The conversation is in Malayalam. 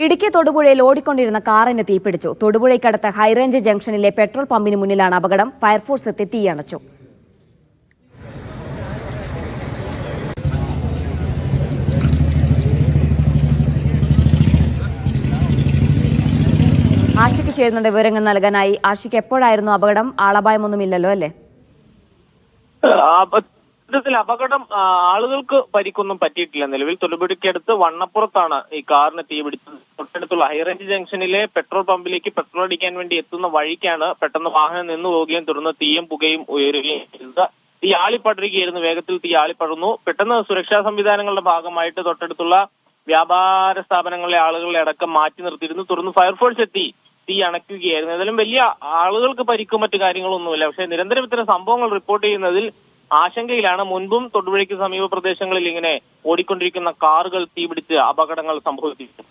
ഇടുക്കി തൊടുപുഴയിൽ ഓടിക്കൊണ്ടിരുന്ന കാറിന് തീപിടിച്ചു. തൊടുപുഴയ്ക്കടുത്ത ഹൈറേഞ്ച് ജംഗ്ഷനിലെ പെട്രോൾ പമ്പിന് മുന്നിലാണ് അപകടം. ഫയർഫോഴ്സ് എത്തി തീയണച്ചു. ആഷിക്ക് ചേരുന്നുണ്ട് വിവരങ്ങൾ നൽകാനായി. ആഷിക്ക്, എപ്പോഴായിരുന്നു അപകടം? ആളപായമൊന്നുമില്ലല്ലോ അല്ലേ? അപകടം ആളുകൾക്ക് പരിക്കൊന്നും പറ്റിയിട്ടില്ല. നിലവിൽ തൊടുപുഴയ്ക്കടുത്ത് വണ്ണപ്പുറത്താണ് ഈ കാറിന് തീപിടിച്ചത്. തൊട്ടടുത്തുള്ള ഹൈറേഞ്ച് ജംഗ്ഷനിലെ പെട്രോൾ പമ്പിലേക്ക് പെട്രോൾ അടിക്കാൻ വേണ്ടി എത്തുന്ന വഴിക്കാണ് പെട്ടെന്ന് വാഹനം നിന്നു പോവുകയും തുടർന്ന് തീയും പുകയും ഉയരുകയും ചെയ്തത്. തീ ആളിപ്പടരുകയായിരുന്നു. വേഗത്തിൽ തീ ആളിപ്പടർന്നു. പെട്ടെന്ന് സുരക്ഷാ സംവിധാനങ്ങളുടെ ഭാഗമായിട്ട് തൊട്ടടുത്തുള്ള വ്യാപാര സ്ഥാപനങ്ങളിലെ ആളുകളെ അടക്കം മാറ്റി നിർത്തിയിരുന്നു. തുടർന്ന് ഫയർഫോഴ്സ് എത്തി തീ അണയ്ക്കുകയായിരുന്നു. ഏതായാലും വലിയ ആളുകൾക്ക് പരിക്കും മറ്റു കാര്യങ്ങളൊന്നുമില്ല. പക്ഷേ നിരന്തരം ഇത്തരം സംഭവങ്ങൾ റിപ്പോർട്ട് ചെയ്യുന്നതിൽ ആശങ്കയിലാണ്. മുൻപും തൊടുപുഴയ്ക്ക് സമീപ പ്രദേശങ്ങളിൽ ഇങ്ങനെ ഓടിക്കൊണ്ടിരിക്കുന്ന കാറുകൾ തീപിടിച്ച് അപകടങ്ങൾ സംഭവിച്ചിട്ടുണ്ട്.